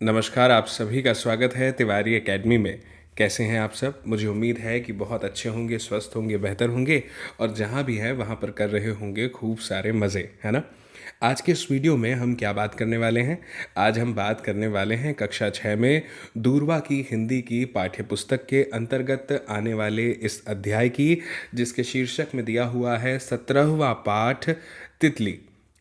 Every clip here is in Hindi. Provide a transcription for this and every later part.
नमस्कार, आप सभी का स्वागत है तिवारी एकेडमी में। कैसे हैं आप सब? मुझे उम्मीद है कि बहुत अच्छे होंगे, स्वस्थ होंगे, बेहतर होंगे और जहाँ भी हैं वहाँ पर कर रहे होंगे खूब सारे मज़े, है ना? आज के इस वीडियो में हम क्या बात करने वाले हैं? आज हम बात करने वाले हैं कक्षा 6 में दूरवा की हिंदी की पाठ्य पुस्तक के अंतर्गत आने वाले इस अध्याय की, जिसके शीर्षक में दिया हुआ है 17वां पाठ तितली।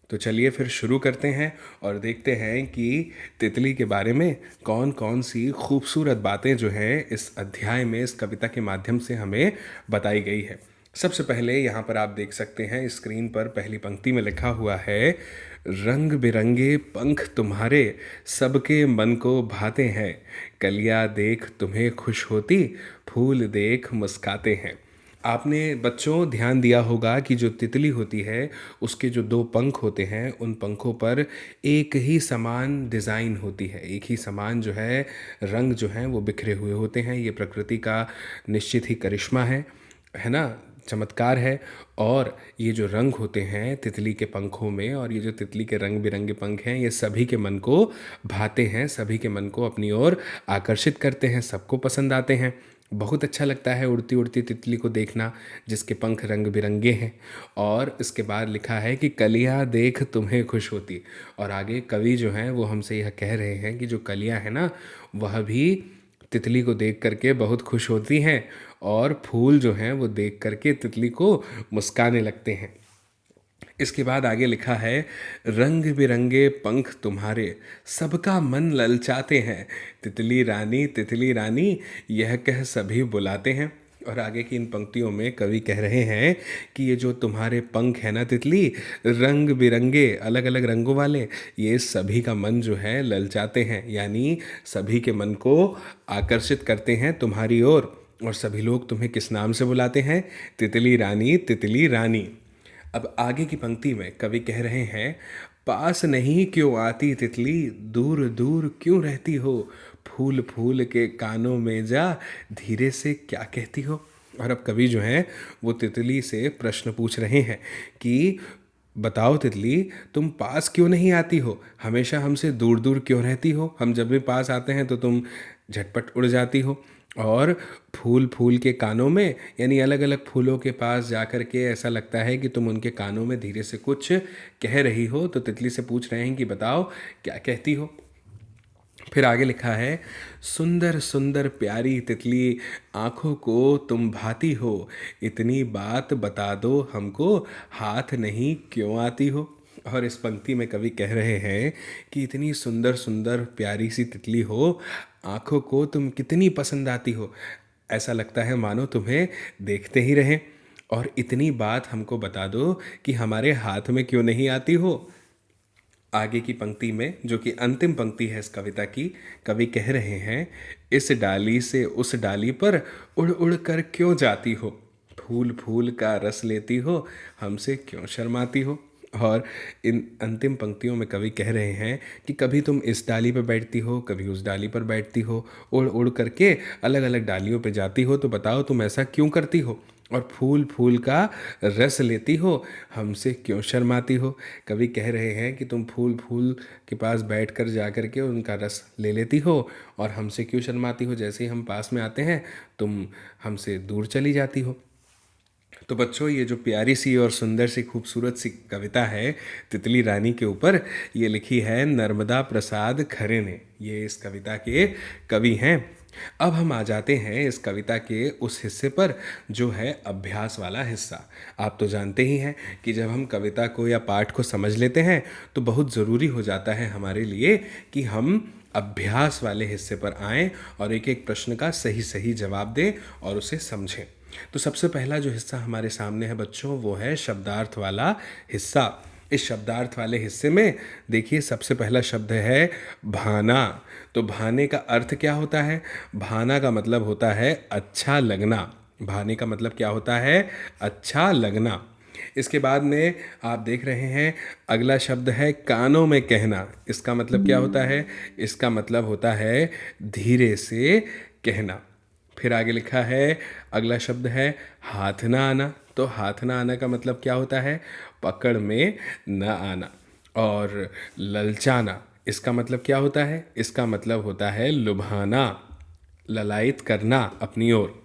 तो चलिए फिर शुरू करते हैं और देखते हैं कि तितली के बारे में कौन कौन सी खूबसूरत बातें जो हैं इस अध्याय में, इस कविता के माध्यम से हमें बताई गई है। सबसे पहले यहाँ पर आप देख सकते हैं स्क्रीन पर पहली पंक्ति में लिखा हुआ है, रंग बिरंगे पंख तुम्हारे सबके मन को भाते हैं, कलियाँ देख तुम्हें खुश होती, फूल देख मुस्काते हैं। आपने बच्चों ध्यान दिया होगा कि जो तितली होती है उसके जो दो पंख होते हैं, उन पंखों पर एक ही समान डिज़ाइन होती है, एक ही समान जो है रंग जो हैं वो बिखरे हुए होते हैं। ये प्रकृति का निश्चित ही करिश्मा है ना, चमत्कार है। और ये जो रंग होते हैं तितली के पंखों में, और ये जो तितली के रंग बिरंगे पंख हैं, ये सभी के मन को भाते हैं, सभी के मन को अपनी ओर आकर्षित करते हैं, सबको पसंद आते हैं। बहुत अच्छा लगता है उड़ती उड़ती तितली को देखना जिसके पंख रंग बिरंगे हैं। और इसके बाद लिखा है कि कलियाँ देख तुम्हें खुश होती। और आगे कवि जो हैं वो हमसे यह कह रहे हैं कि जो कलियाँ हैं ना, वह भी तितली को देख करके बहुत खुश होती हैं, और फूल जो हैं वो देख करके तितली को मुस्काने लगते हैं। इसके बाद आगे लिखा है, रंग बिरंगे पंख तुम्हारे सबका मन ललचाते हैं, तितली रानी यह कह सभी बुलाते हैं। और आगे की इन पंक्तियों में कवि कह रहे हैं कि ये जो तुम्हारे पंख है ना तितली, रंग बिरंगे अलग अलग रंगों वाले, ये सभी का मन जो है ललचाते हैं, यानी सभी के मन को आकर्षित करते हैं तुम्हारी ओर। और सभी लोग तुम्हें किस नाम से बुलाते हैं? तितली रानी, तितली रानी। अब आगे की पंक्ति में कवि कह रहे हैं, पास नहीं क्यों आती तितली, दूर दूर क्यों रहती हो, फूल फूल के कानों में जा, धीरे से क्या कहती हो। और अब कवि जो हैं वो तितली से प्रश्न पूछ रहे हैं कि बताओ तितली, तुम पास क्यों नहीं आती हो, हमेशा हमसे दूर दूर क्यों रहती हो, हम जब भी पास आते हैं तो तुम झटपट उड़ जाती हो। और फूल फूल के कानों में, यानी अलग अलग फूलों के पास जा कर के ऐसा लगता है कि तुम उनके कानों में धीरे से कुछ कह रही हो। तो तितली से पूछ रहे हैं कि बताओ क्या कहती हो। फिर आगे लिखा है, सुंदर सुंदर प्यारी तितली आँखों को तुम भाती हो, इतनी बात बता दो हमको, हाथ नहीं क्यों आती हो। और इस पंक्ति में कवि कह रहे हैं कि इतनी सुंदर सुंदर प्यारी सी तितली हो, आँखों को तुम कितनी पसंद आती हो, ऐसा लगता है मानो तुम्हें देखते ही रहें। और इतनी बात हमको बता दो कि हमारे हाथ में क्यों नहीं आती हो। आगे की पंक्ति में, जो कि अंतिम पंक्ति है इस कविता की, कवि कह रहे हैं, इस डाली से उस डाली पर उड़ उड़ कर क्यों जाती हो, फूल फूल का रस लेती हो, हमसे क्यों शर्माती हो। और इन अंतिम पंक्तियों में कवि कह रहे हैं कि कभी तुम इस डाली पर बैठती हो, कभी उस डाली पर बैठती हो, उड़ उड़ करके अलग अलग डालियों पर जाती हो, तो बताओ तुम ऐसा क्यों करती हो, और फूल फूल का रस लेती हो, हमसे क्यों शर्माती हो। कवि कह रहे हैं कि तुम फूल फूल के पास बैठ कर जा कर के उनका रस ले लेती हो, और हमसे क्यों शर्माती हो, जैसे ही हम पास में आते हैं तुम हमसे दूर चली जाती हो। तो बच्चों, ये जो प्यारी सी और सुंदर सी खूबसूरत सी कविता है तितली रानी के ऊपर, ये लिखी है नर्मदा प्रसाद खरे ने। ये इस कविता के कवि हैं। अब हम आ जाते हैं इस कविता के उस हिस्से पर जो है अभ्यास वाला हिस्सा। आप तो जानते ही हैं कि जब हम कविता को या पाठ को समझ लेते हैं तो बहुत ज़रूरी हो जाता है हमारे लिए कि हम अभ्यास वाले हिस्से पर आएं और एक एक प्रश्न का सही सही जवाब दें और उसे समझें। तो सबसे पहला जो हिस्सा हमारे सामने है बच्चों, वो है शब्दार्थ वाला हिस्सा। इस शब्दार्थ वाले हिस्से में देखिए, सबसे पहला शब्द है भाना। तो भाने का अर्थ क्या होता है? भाना का मतलब होता है अच्छा लगना। भाने का मतलब क्या होता है? अच्छा लगना। इसके बाद में आप देख रहे हैं अगला शब्द है कानों में कहना। इसका मतलब क्या होता है? इसका मतलब होता है धीरे से कहना। फिर आगे लिखा है, अगला शब्द है हाथ ना आना। तो हाथ ना आना का मतलब क्या होता है? पकड़ में न आना। और ललचाना, इसका मतलब क्या होता है? इसका मतलब होता है लुभाना, ललायत करना अपनी ओर।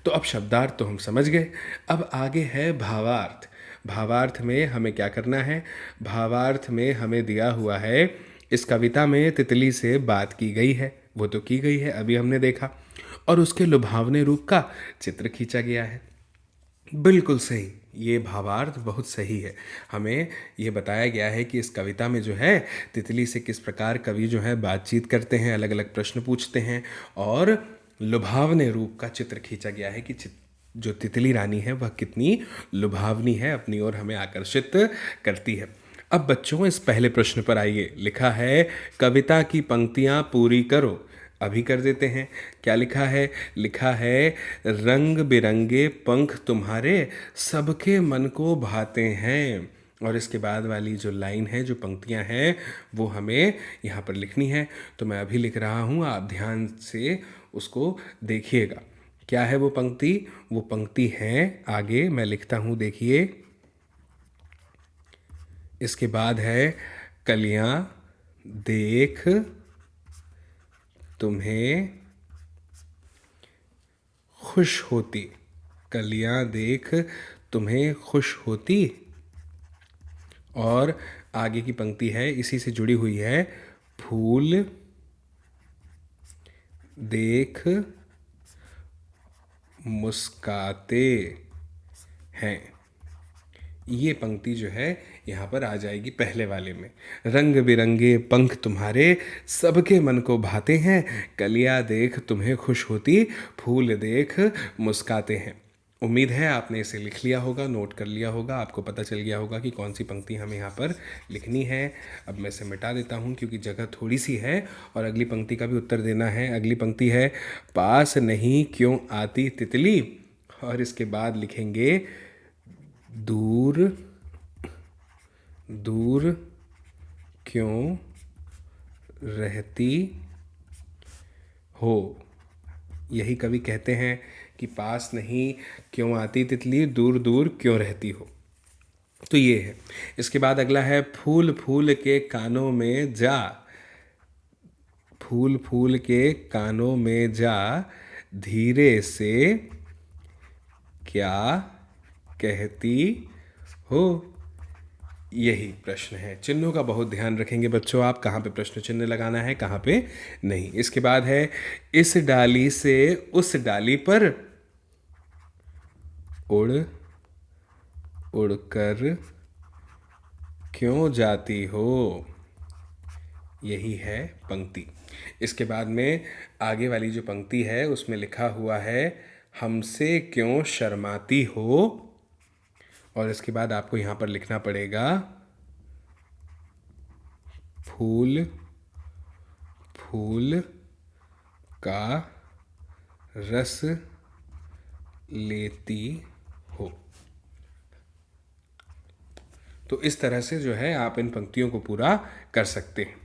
तो अब शब्दार्थ तो हम समझ गए। अब आगे है भावार्थ। भावार्थ में हमें क्या करना है? भावार्थ में हमें दिया हुआ है, इस कविता में तितली से बात की गई है, वो तो की गई है, अभी हमने देखा, और उसके लुभावने रूप का चित्र खींचा गया है। बिल्कुल सही, ये भावार्थ बहुत सही है। हमें ये बताया गया है कि इस कविता में जो है तितली से किस प्रकार कवि जो है बातचीत करते हैं, अलग अलग प्रश्न पूछते हैं, और लुभावने रूप का चित्र खींचा गया है कि जो तितली रानी है वह कितनी लुभावनी है, अपनी ओर हमें आकर्षित करती है। अब बच्चों इस पहले प्रश्न पर आइए। लिखा है, कविता की पंक्तियाँ पूरी करो। अभी कर देते हैं। क्या लिखा है? लिखा है, रंग बिरंगे पंख तुम्हारे सबके मन को भाते हैं। और इसके बाद वाली जो लाइन है, जो पंक्तियां हैं, वो हमें यहाँ पर लिखनी है। तो मैं अभी लिख रहा हूँ, आप ध्यान से उसको देखिएगा। क्या है वो पंक्ति? वो पंक्ति है, आगे मैं लिखता हूँ, देखिए। इसके बाद है, कलियां देख तुम्हें खुश होती। कलियां देख तुम्हें खुश होती। और आगे की पंक्ति है, इसी से जुड़ी हुई है, फूल देख मुस्काते हैं। ये पंक्ति जो है यहाँ पर आ जाएगी पहले वाले में। रंग बिरंगे पंख तुम्हारे सबके मन को भाते हैं, कलियां देख तुम्हें खुश होती, फूल देख मुस्काते हैं। उम्मीद है आपने इसे लिख लिया होगा, नोट कर लिया होगा, आपको पता चल गया होगा कि कौन सी पंक्ति हमें यहाँ पर लिखनी है। अब मैं इसे मिटा देता हूँ क्योंकि जगह थोड़ी सी है, और अगली पंक्ति का भी उत्तर देना है। अगली पंक्ति है, पास नहीं क्यों आती तितली। और इसके बाद लिखेंगे, दूर दूर क्यों रहती हो। यही कवि कहते हैं कि पास नहीं क्यों आती तितली, दूर दूर क्यों रहती हो। तो ये है। इसके बाद अगला है, फूल फूल के कानों में जा। फूल फूल के कानों में जा, धीरे से क्या कहती हो। यही प्रश्न है। चिन्हों का बहुत ध्यान रखेंगे बच्चों आप, कहाँ पे प्रश्न चिन्ह लगाना है, कहाँ पे नहीं। इसके बाद है, इस डाली से उस डाली पर उड़ उड़कर क्यों जाती हो। यही है पंक्ति। इसके बाद में आगे वाली जो पंक्ति है उसमें लिखा हुआ है, हमसे क्यों शर्माती हो। और इसके बाद आपको यहाँ पर लिखना पड़ेगा, फूल फूल का रस लेती हो। तो इस तरह से जो है आप इन पंक्तियों को पूरा कर सकते हैं।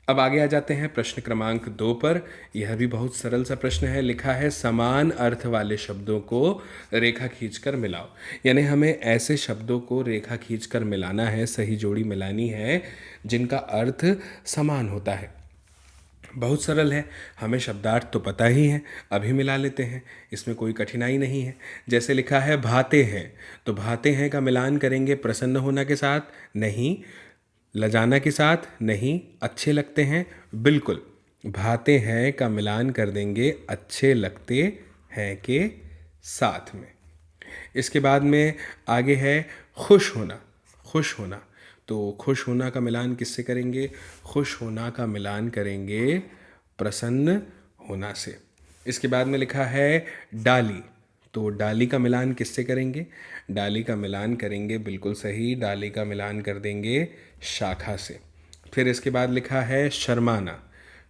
अब आगे आ जाते हैं प्रश्न क्रमांक 2 पर। यह भी बहुत सरल सा प्रश्न है। लिखा है, समान अर्थ वाले शब्दों को रेखा खींचकर मिलाओ। यानी हमें ऐसे शब्दों को रेखा खींचकर मिलाना है, सही जोड़ी मिलानी है जिनका अर्थ समान होता है। बहुत सरल है, हमें शब्दार्थ तो पता ही है, अभी मिला लेते हैं, इसमें कोई कठिनाई नहीं है। जैसे लिखा है, भाते हैं, तो भाते हैं का मिलान करेंगे प्रसन्न होना के साथ, नहीं। लजाना के साथ, नहीं। अच्छे लगते हैं, बिल्कुल। भाते हैं का मिलान कर देंगे अच्छे लगते हैं के साथ में। इसके बाद में आगे है, खुश होना। खुश होना, तो खुश होना का मिलान किससे करेंगे? खुश होना का मिलान करेंगे प्रसन्न होना से। इसके बाद में लिखा है, डाली, तो डाली का मिलान किससे करेंगे? डाली का मिलान करेंगे, बिल्कुल सही, डाली का मिलान कर देंगे शाखा से। फिर इसके बाद लिखा है, शर्माना।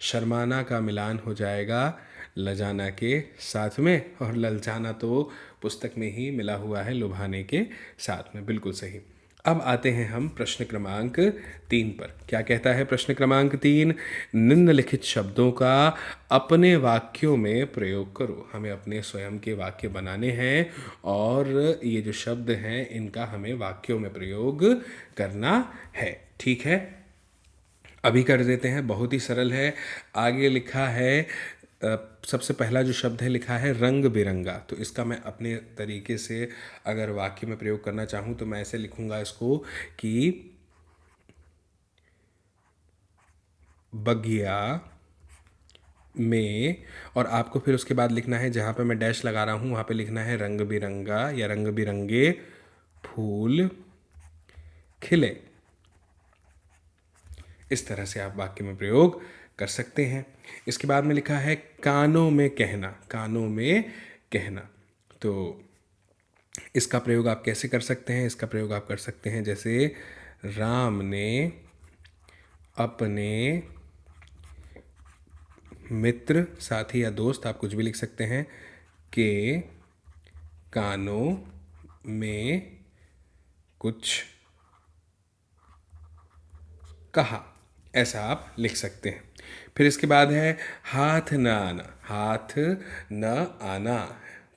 शर्माना का मिलान हो जाएगा लजाना के साथ में, और ललचाना तो पुस्तक में ही मिला हुआ है लुभाने के साथ में, बिल्कुल सही। अब आते हैं हम प्रश्न क्रमांक 3 पर। क्या कहता है प्रश्न क्रमांक 3? निम्नलिखित शब्दों का अपने वाक्यों में प्रयोग करो। हमें अपने स्वयं के वाक्य बनाने हैं और ये जो शब्द हैं इनका हमें वाक्यों में प्रयोग करना है। ठीक है, अभी कर देते हैं, बहुत ही सरल है। आगे लिखा है सबसे पहला जो शब्द है लिखा है रंग बिरंगा। तो इसका मैं अपने तरीके से अगर वाक्य में प्रयोग करना चाहूँ तो मैं ऐसे लिखूँगा इसको कि बगिया में, और आपको फिर उसके बाद लिखना है, जहाँ पे मैं डैश लगा रहा हूँ वहाँ पे लिखना है रंग बिरंगा या रंग बिरंगे फूल खिले। इस तरह से आप वाक्य में प्रयोग कर सकते हैं। इसके बाद में लिखा है कानों में कहना, कानों में कहना। तो इसका प्रयोग आप कैसे कर सकते हैं? इसका प्रयोग आप कर सकते हैं जैसे राम ने अपने मित्र, साथी या दोस्त, आप कुछ भी लिख सकते हैं, के कानों में कुछ कहा, ऐसा आप लिख सकते हैं। फिर इसके बाद है हाथ न आना, हाथ न आना।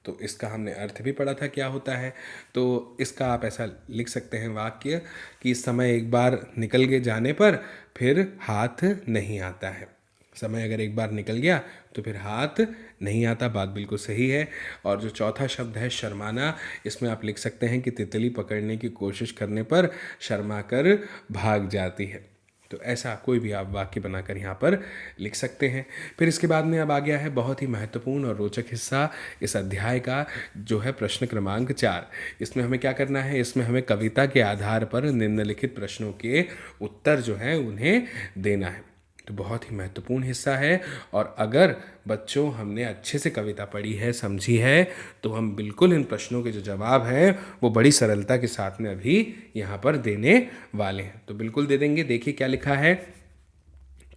तो इसका हमने अर्थ भी पढ़ा था क्या होता है। तो इसका आप ऐसा लिख सकते हैं वाक्य कि समय एक बार निकल के जाने पर फिर हाथ नहीं आता है। समय अगर एक बार निकल गया तो फिर हाथ नहीं आता, बात बिल्कुल सही है। और जो चौथा शब्द है शर्माना, इसमें आप लिख सकते हैं कि तितली पकड़ने की कोशिश करने पर शर्मा कर भाग जाती है। तो ऐसा कोई भी आप वाक्य बनाकर यहाँ पर लिख सकते हैं। फिर इसके बाद में अब आ गया है बहुत ही महत्वपूर्ण और रोचक हिस्सा इस अध्याय का, जो है प्रश्न क्रमांक 4। इसमें हमें क्या करना है? इसमें हमें कविता के आधार पर निम्नलिखित प्रश्नों के उत्तर जो हैं उन्हें देना है। तो बहुत ही महत्वपूर्ण हिस्सा है, और अगर बच्चों हमने अच्छे से कविता पढ़ी है, समझी है, तो हम बिल्कुल इन प्रश्नों के जो जवाब हैं वो बड़ी सरलता के साथ में अभी यहाँ पर देने वाले हैं। तो बिल्कुल दे देंगे। देखिए क्या लिखा है,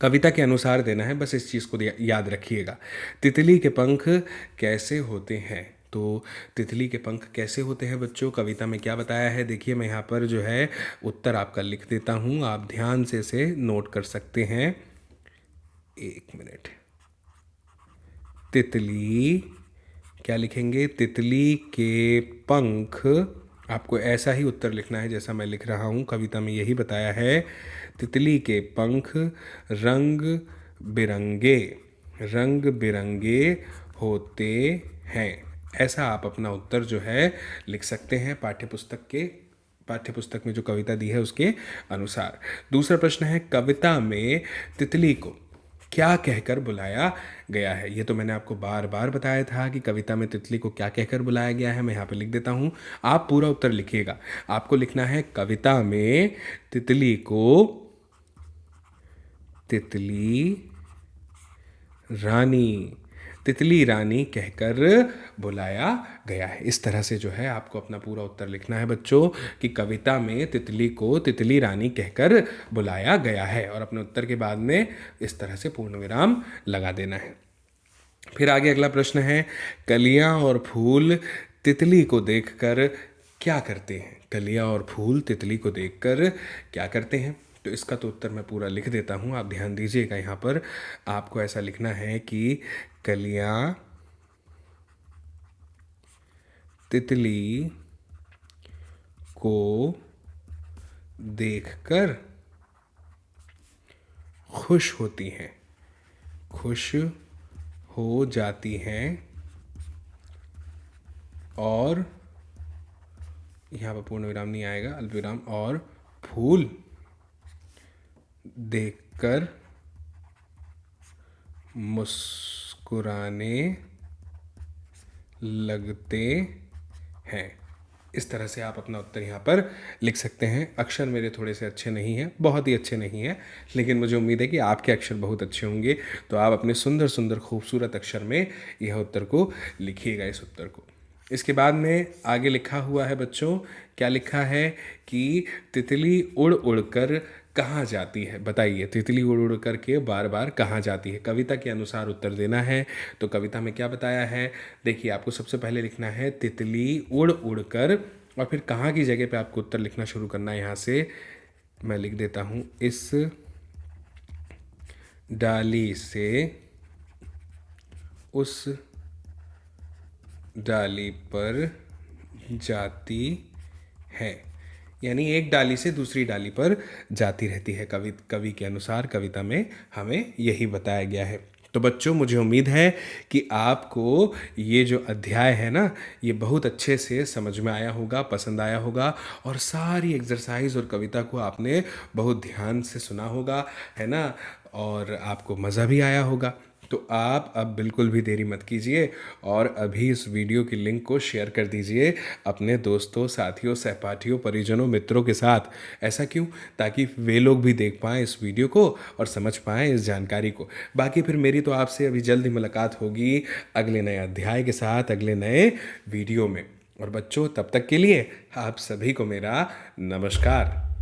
कविता के अनुसार देना है, बस इस चीज़ को याद रखिएगा। तितली के पंख कैसे होते हैं? तो तितली के पंख कैसे होते हैं बच्चों, कविता में क्या बताया है? देखिए मैं यहाँ पर जो है उत्तर आपका लिख देता हूँ, आप ध्यान से इसे नोट कर सकते हैं। एक मिनट। तितली, क्या लिखेंगे? तितली के पंख, आपको ऐसा ही उत्तर लिखना है जैसा मैं लिख रहा हूँ, कविता में यही बताया है। तितली के पंख रंग बिरंगे, रंग बिरंगे होते हैं। ऐसा आप अपना उत्तर जो है लिख सकते हैं पाठ्यपुस्तक में जो कविता दी है उसके अनुसार। दूसरा प्रश्न है कविता में तितली को क्या कहकर बुलाया गया है? ये तो मैंने आपको बार बार बताया था कि कविता में तितली को क्या कहकर बुलाया गया है। मैं यहाँ पे लिख देता हूँ, आप पूरा उत्तर लिखिएगा। आपको लिखना है कविता में तितली को तितली रानी कहकर बुलाया गया है। इस तरह से जो है आपको अपना पूरा उत्तर लिखना है बच्चों कि कविता में तितली को तितली रानी कहकर बुलाया गया है, और अपने उत्तर के बाद में इस तरह से पूर्ण विराम लगा देना है। फिर आगे अगला प्रश्न है कलियां और फूल तितली को देखकर क्या करते हैं? कलियां और फूल तितली को देखकर क्या करते हैं? तो इसका तो उत्तर मैं पूरा लिख देता हूँ, आप ध्यान दीजिएगा। यहाँ पर आपको ऐसा लिखना है कि कलियां तितली को देखकर खुश होती हैं, खुश हो जाती हैं, और यहाँ पर पूर्ण विराम नहीं आएगा, अल्प विराम, और फूल देखकर मुस्कुराने लगते हैं। इस तरह से आप अपना उत्तर यहाँ पर लिख सकते हैं। अक्षर मेरे थोड़े से अच्छे नहीं हैं, बहुत ही अच्छे नहीं हैं, लेकिन मुझे उम्मीद है कि आपके अक्षर बहुत अच्छे होंगे, तो आप अपने सुंदर सुंदर खूबसूरत अक्षर में यह उत्तर को लिखिएगा, इस उत्तर को। इसके बाद में आगे लिखा हुआ है बच्चों, क्या लिखा है कि तितली उड़ उड़ कर कहाँ जाती है? बताइए, तितली उड़ उड़ कर के बार बार कहाँ जाती है? कविता के अनुसार उत्तर देना है। तो कविता में क्या बताया है? देखिए, आपको सबसे पहले लिखना है तितली उड़ उड़ कर और फिर कहाँ की जगह पे आपको उत्तर लिखना शुरू करना है। यहाँ से मैं लिख देता हूँ, इस डाली से उस डाली पर जाती है। यानी एक डाली से दूसरी डाली पर जाती रहती है। कवि के अनुसार कविता में हमें यही बताया गया है। तो बच्चों, मुझे उम्मीद है कि आपको ये जो अध्याय है ना, ये बहुत अच्छे से समझ में आया होगा, पसंद आया होगा, और सारी एक्सरसाइज और कविता को आपने बहुत ध्यान से सुना होगा, है ना, और आपको मज़ा भी आया होगा। तो आप अब बिल्कुल भी देरी मत कीजिए और अभी इस वीडियो की लिंक को शेयर कर दीजिए अपने दोस्तों, साथियों, सहपाठियों, परिजनों, मित्रों के साथ। ऐसा क्यों? ताकि वे लोग भी देख पाएँ इस वीडियो को और समझ पाएँ इस जानकारी को। बाकी फिर मेरी तो आपसे अभी जल्द ही मुलाकात होगी अगले नए अध्याय के साथ, अगले नए वीडियो में। और बच्चों, तब तक के लिए आप सभी को मेरा नमस्कार।